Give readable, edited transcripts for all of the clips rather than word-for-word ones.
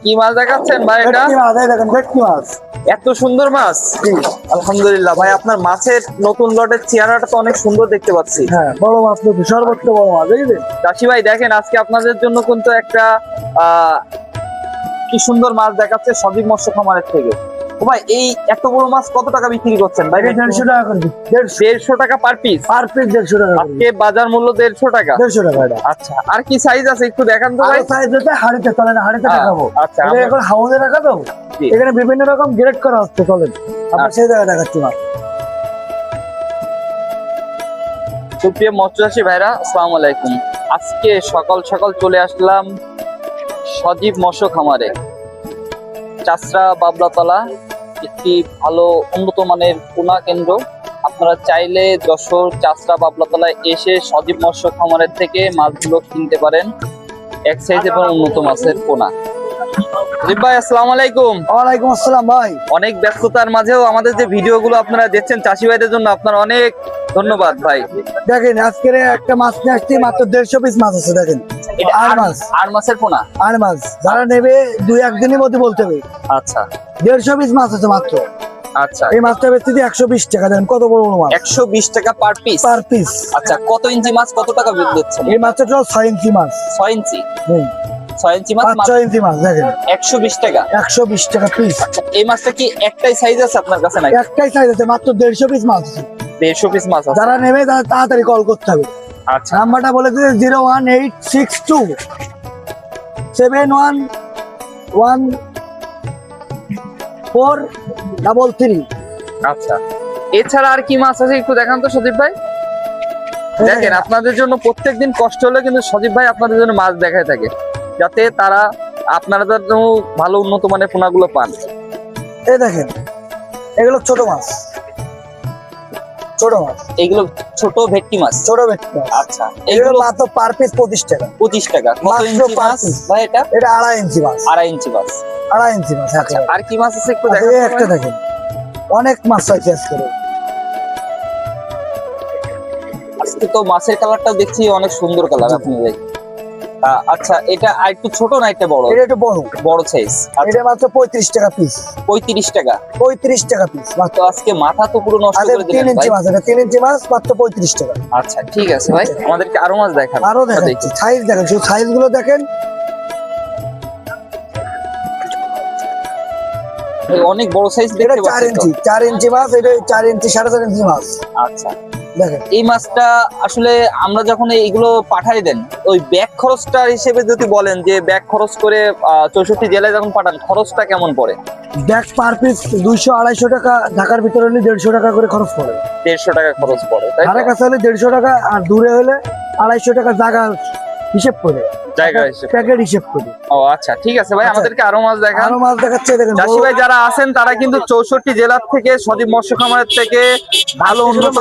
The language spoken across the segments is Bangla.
কি মাছ দেখাচ্ছেন ভাই? এটা ভেটকি মাছ, এই দেখেন ভেটকি মাছ। এত সুন্দর মাছ। জি। আলহামদুলিল্লাহ ভাই, আপনার মাছের নতুন লটের চেহারাটা তো অনেক সুন্দর দেখতে পাচ্ছি। হ্যাঁ, বড় মাছ নাকি, সর্বোচ্চ বড় মাছ, বুঝলেন? চাষি ভাই দেখেন, আজকে আপনাদের জন্য কিন্তু একটা কি সুন্দর মাছ দেখাচ্ছে সজীব মৎস্য খামারের থেকে। ও ভাই, এই এত বড় মাছ কত টাকা বিক্রি করছেন ভাই? 150 টাকা করে দিই। 150 টাকা পার পিস। পার পিস 150 টাকা করে আজকে বাজার মূল্য 150 টাকা। 150 টাকা এটা। আচ্ছা, আর কি সাইজ আছে একটু দেখান তো ভাই। আর সাইজ হচ্ছে হাড়িতে, চলেন হাড়িতে দেখাবো। আচ্ছা, এটা এখন হাউজে রাখা তো, জি। এখানে বিভিন্ন রকম গ্রেড করা হচ্ছে, চলেন আমরা সেই জায়গায় দেখাচ্ছি মাছ। সুপ্রিয় মৎস্যচাষী ভাইরা, আসসালামু আলাইকুম। আজকে সকাল সকাল চলে আসলাম সজীব মৎস্য খামারে, চাষরা বাবলাতলা, একটি ভালো উন্নত মানের পোনা কেন্দ্র। আপনারা চাইলে যশোর চাষরা বাবলাতলায় এসে সজীব মৎস্য খামারের থেকে মাছগুলো কিনতে পারেন, এক সাইজ এবং উন্নত মাছের পোনা। সজীব ভাই, আসসালামু আলাইকুম। ওয়ালাইকুম আসসালাম ভাই। অনেক ব্যস্ততার মাঝেও আমাদের যে ভিডিওগুলো আপনারা দেখছেন চাষি ভাইদের জন্য আপনার অনেক ধন্যবাদ ভাই। দেখেন আজকে একটা মাছ নিয়ে আসছি, মাত্র 150 পিস মাছ আছে। দেখেন এটা আর মাছ, আর মাছের পোনা। আর মাছ যারা নেবে 2-1 দিনের মধ্যে বলতে হবে। আচ্ছা 150 পিস মাছ আছে মাত্র। আচ্ছা, এই মাছটা বেচতে 120 টাকা। দেখেন কত বড় বড় মাছ, 120 টাকা পার পিস। Per piece. আচ্ছা, কত ইঞ্চি মাছ কত টাকা দিচ্ছেন? এই মাছটা 6 ইঞ্চি মাছ। 6 ইঞ্চি। হুম, 6 ইঞ্চি মাছ 5-6 ইঞ্চি মাছ। দেখেন 120 টাকা। 120 টাকা পিস। আচ্ছা, এই মাছটা কি একটাই সাইজ আছে আপনার কাছে নাকি? একটাই সাইজ আছে, মাত্র 150 পিস মাছ আছে। 150 পিস মাছ আছে। যারা নেবে তারা তাড়াতাড়ি কল করতে হবে। আচ্ছা, নাম্বারটা বলে দিতে 01862711433। আচ্ছা, এছাড়া আর কি মাছ আছে একটু দেখান তো সজীব ভাই। দেখেন, আপনাদের জন্য প্রত্যেকদিন কষ্ট হলে কিন্তু সজীব ভাই আপনাদের জন্য মাছ দেখায় থাকে, যাতে তারা আপনারা জন্য ভালো উন্নত মানের পোনাগুলো পান। এই দেখেন এগুলো ছোট মাছ, ছোট মাছ, এইগুলো ছোট ভেটকি মাছ। ছোট ভেটকি মাছ। আচ্ছা, এগুলো এইগুলো মাত্র পার পিস 25 টাকা। 25 টাকা। কত মাত্র ইঞ্চি পার মাছ পিস। ভাই এটা? এটা 2.5 ইঞ্চি মাছ। 2.5 ইঞ্চি মাছ। 2.5 ইঞ্চি মাছ। আচ্ছা, আর কি মাছ আছে একটু এই দেখান তো একটা ভাই? দেখেন, অনেক মাছ আছে আজকে। আজকে তো মাছের কালারটা দেখছি অনেক সুন্দর কালার আপনি ভাই। আচ্ছা, এটা আর একটু ছোট না এটা বড়? এটা একটু বড়, বড় সাইজ। এটা মাত্র 35 টাকা পিস। 35 টাকা। 35 টাকা পিস মাত্র। তো আজকে মাথা তো পুরো নষ্ট আচ্ছা, করে 3 দিলেন ইঞ্চি ভাই। মাছ, এটা 3 ইঞ্চি মাছ মাত্র 35 টাকা। আচ্ছা, ঠিক আছে ভাই, আমাদেরকে আরো মাছ দেখান। আরো দেখাচ্ছি, সাইজ দেখেন, শুধু সাইজ গুলো দেখেন। ভাই, অনেক বড় সাইজ এটা দেখতে 4 পাচ্ছি তো। ইঞ্চি, 4 ইঞ্চি মাছ। এটা 4 ইঞ্চি 4.5 ইঞ্চি মাছ। আচ্ছা, দেখেন এই মাছটা আসলে আমরা যখন এইগুলো পাঠাই দেন, ওই ব্যাগ খরচটা হিসেবে যদি বলেন যে ব্যাগ খরচ করে 64 জেলায় যখন পাঠান, খরচটা কেমন পড়ে? ব্যাগ পার পিস 200-250 টাকা। ঢাকার ভিতরে হলে 150 টাকা করে খরচ পড়ে। 150 টাকা খরচ পড়ে, তাই তো? ধারে কাছে হলে 150 টাকা, আর দূরে হলে 250 টাকা জায়গা হিসেব করে, জায়গা হিসেবে। প্যাকেট হিসেব করে। ও আচ্ছা, ঠিক আছে ভাই, আচ্ছা। আমাদেরকে আরো মাছ দেখান। আরো মাছ দেখাচ্ছে, দেখেন চাষি ভাই যারা আছেন তারা কিন্তু 64 জেলার থেকে সজীব মৎস্য খামারের থেকে ভালো উন্নত।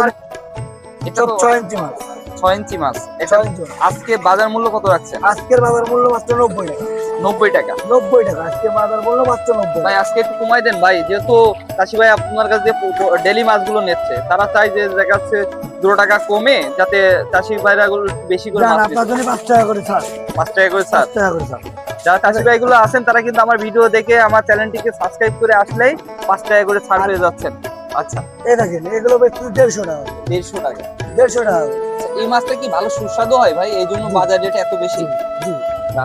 এটা তো 6 ইঞ্চি মাছ। 6 ইঞ্চি মাছ। এটা 6 ইঞ্চি মাছ। আজকে বাজার মূল্য কত রাখছেন? আজকের বাজার মূল্য মাত্র 90 টাকা। 90 টাকা। 90 টাকা আজকে বাজার মূল্য মাত্র 90 ভাই, টাকা। আজকে একটু কমাই দেন ভাই, যেহেতু চাষি ভাই আপনার কাছে যে ডেলি মাছগুলো নিচ্ছে, তারা চাই যে দেখাচ্ছে 2 টাকা কমে, যাতে চাষি ভাইরা গুলো বেশি করে জান, মাছ আপনার নিচ্ছে। জন্য 5 টাকা করে ছাড়। 5 টাকা করে ছাড়। 5 টাকা করে ছাড়। যারা চাষি ভাইগুলো আছেন তারা কিন্তু আমার ভিডিও দেখে আমার চ্যানেলটিকে সাবস্ক্রাইব করে আসলেই 5 টাকা করে ছাড় পেয়ে যাচ্ছেন। আচ্ছা, এই দেখেন এগুলো বেচতে 150 টাকা। 150 টাকা। 150 টাকা। আচ্ছা, এই মাছটা কি ভালো সুস্বাদু হয় ভাই? এই জন্য বাজার রেট এত বেশি? জি,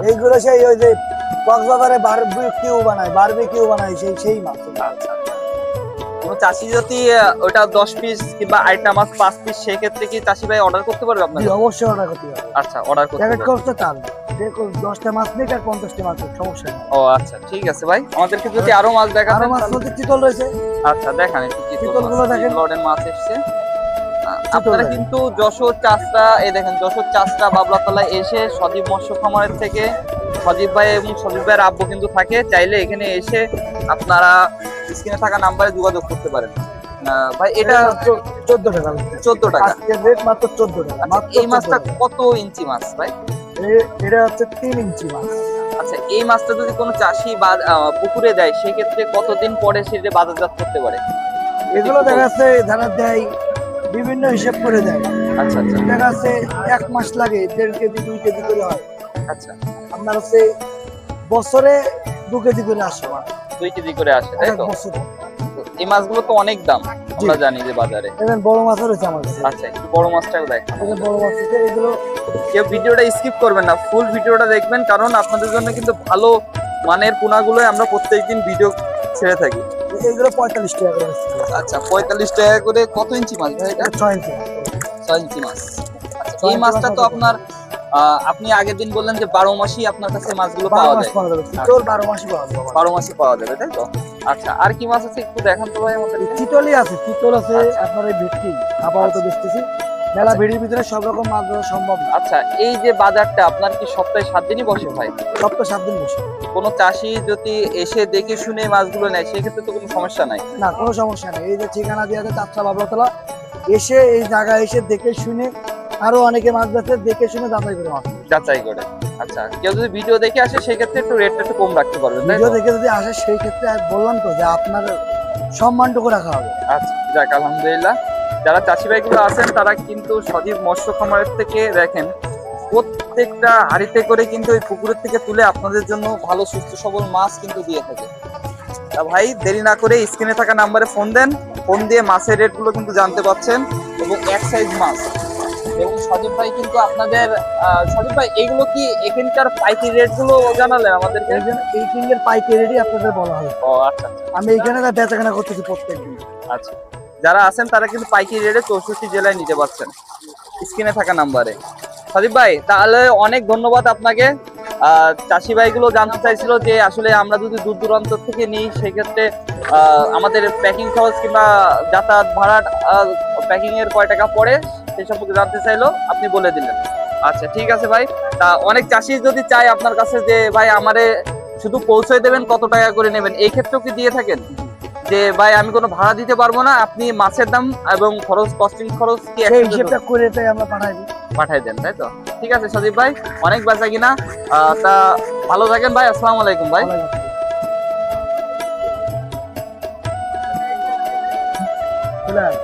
এইগুলো সেই ওই যে কক্সবাজারে বারবিকিউ বানায় সেই মাছ। আচ্ছা, কোন চাষি যদি ওটা 10 পিস কিংবা আইটা মাছ 5 পিস, সেক্ষেত্রে কি চাষি ভাই অর্ডার করতে পারবে আপনার? জি, অবশ্যই অর্ডার করতে হবে। আচ্ছা, অর্ডার করতে প্যাকেট পারবে। করতে চান, দেখো 10টা মাছ নিক আর 50টা মাছ নিক, সমস্যা নেই। ও আচ্ছা, ঠিক আছে ভাই, আমাদেরকে যদি আরো মাছ দেখান। আরো মাছ বলতে চিতল রয়েছে। আচ্ছা, দেখান একটু চিতলগুলো দেখেন। লটের মাছ এসছে। আপনারা কিন্তু যশোর চাষরা, এই দেখেন যশোর চাষরা বাবলাতলায় এসে সজীব মৎস্য খামারের থেকে সজীব ভাই এবং সজীব ভাইয়ের আব্বু কিন্তু থাকে, চাইলে এখানে এসে আপনারা স্ক্রিনে থাকা নাম্বারে যোগাযোগ করতে পারেন। ভাই, এটা 14 টাকা। 14 টাকা। আজকের রেট মাত্র 14 টাকা। আচ্ছা, মাত্র এই মাছটা 14 টাকা। কত ইঞ্চি মাছ ভাই? এটা হচ্ছে 3 ইঞ্চি মাছ। আচ্ছা, এই মাছটা যদি কোনো চাষি পুকুরে দেয়, সেক্ষেত্রে কতদিন পরে সেটা বাজারজাত করতে পারে? এগুলো দেখা যাচ্ছে যারা দেয় বিভিন্ন হিসাব করে দেয়। আচ্ছা আচ্ছা দেখা যাচ্ছে 1 মাস লাগে, 1.5 কেজি 2 কেজি করে হয়। আচ্ছা। আপনার হচ্ছে বছরে 2 কেজি করে আসে মাছ। 2 কেজি করে আসে, তাই এক তো? বছরে। তো এই মাছগুলো তো অনেক দাম, আমরা জানি যে বাজারে। এখানে বড় মাছও রয়েছে আমার কাছে। আচ্ছা, একটু বড় মাছটাও দেখান। এখানে বড় মাছ আছে, এগুলো কেউ ভিডিওটা স্কিপ করবেন না, ফুল ভিডিওটা দেখবেন, কারণ আপনাদের জন্য কিন্তু ভালো মানের পোনাগুলো আমরা প্রত্যেকদিন ভিডিও ছেড়ে থাকি। এগুলো 45 টাকা করে বেচছি। আচ্ছা, 45 টাকা করে। কত ইঞ্চি মাছ ভাই এটা? এটা 6 ইঞ্চি। 6 ইঞ্চি মাছ। আচ্ছা, এই মাছটা তো আপনার আপনি আগের দিন বললেন যে 12 মাসই আপনার কাছে মাছগুলো 12 পাওয়া মাস যায়। পাওয়া যাবে, চিতল 12 মাসই পাওয়া যাবে। 12 মাসই পাওয়া যাবে, তাই তো? আচ্ছা, আর কি মাছ আছে একটু দেখান তো ভাই আমাদের। চিতলই আছে, চিতল আছে, আচ্ছা। আপনার এই ভেটকি আপাতত বেচতেছি। মেলা ভিড়ের ভিতরে সব রকম মাছ ধরা সম্ভব না। আচ্ছা, এই যে বাজারটা আপনার কি সপ্তাহে 7 দিনই বসে ভাই? সপ্তাহে 7 দিন বসে। কোনো চাষি যদি এসে দেখে শুনে মাছগুলো নেয় সেক্ষেত্রে তো কোনো সমস্যা নাই। না, কোনো সমস্যা নেই। এই যে ঠিকানা দিয়ে আছে চাচরা বাবলাতলা, এসে এই জায়গায় এসে দেখে শুনে, আরো অনেকে মাছ বেচে দেখে শুনে যাচাই করে মাছ। যাচাই করে। আচ্ছা, কেউ যদি ভিডিও দেখে আসে সেক্ষেত্রে একটু রেটটা একটু কম রাখতে পারবেন, তাই ভিডিও তো? দেখে যদি আসে সেই ক্ষেত্রে আমি বললাম তো যে আপনার সম্মানটুকু রাখা হবে। আচ্ছা, যাক আলহামদুলিল্লাহ। যারা চাষি ভাইগুলো আছেন তারা কিন্তু সজীব মৎস্য খামারের থেকে দেখেন প্রত্যেকটা হাড়িতে করে কিন্তু এই পুকুরের থেকে তুলে আপনাদের জন্য ভালো সুস্থ সবল মাছ কিন্তু দিয়ে থাকে। তা ভাই দেরি না করে স্ক্রিনে থাকা নাম্বারে ফোন দেন, ফোন দিয়ে মাছের রেটগুলো কিন্তু জানতে পারছেন এবং এক সাইজ মাছ। এবং সজীব ভাই কিন্তু আপনাদের সজীব ভাই এইগুলো কি এখানকার পাইকারি রেটগুলো জানালেন আমাদেরকে? এই কিংয়ের পাইকারি রেটই আপনাদের বলা হয়। ও আচ্ছা আমি এইখানে বেচাকেনা করতেছি প্রত্যেকদিন। আচ্ছা, যারা আছেন তারা কিন্তু পাইকারি রেটে 64 জেলায় নিতে পারছেন স্ক্রিনে থাকা নাম্বারে। সজীব ভাই তাহলে অনেক ধন্যবাদ আপনাকে। চাষি ভাইগুলো জানতে চাইছিল যে আসলে আমরা যদি দূর দূরান্ত থেকে নিই সেক্ষেত্রে আমাদের প্যাকিং খরচ কিংবা যাতায়াত ভাড়া প্যাকিং এর কয় টাকা পড়ে সেই সম্পর্কে জানতে চাইলো, আপনি বলে দিলেন। আচ্ছা ঠিক আছে ভাই। তা অনেক চাষি যদি চায় আপনার কাছে যে ভাই আমারে শুধু পৌঁছে দেবেন, কত টাকা করে নেবেন, এই ক্ষেত্রেও কি দিয়ে থাকেন? যে ভাই আমি কোনো ভাড়া দিতে পারবো না, আপনি মাছের দাম এবং খরচ কস্টিং খরচ কি সেই হিসেবটা করে তাই আমরা পাঠাই দিই। পাঠাই দেন, তাই তো? ঠিক আছে সজীব ভাই, অনেক বেচা কিনা। তা ভালো থাকেন ভাই, আসসালামু আলাইকুম ভাই। চলে আয়।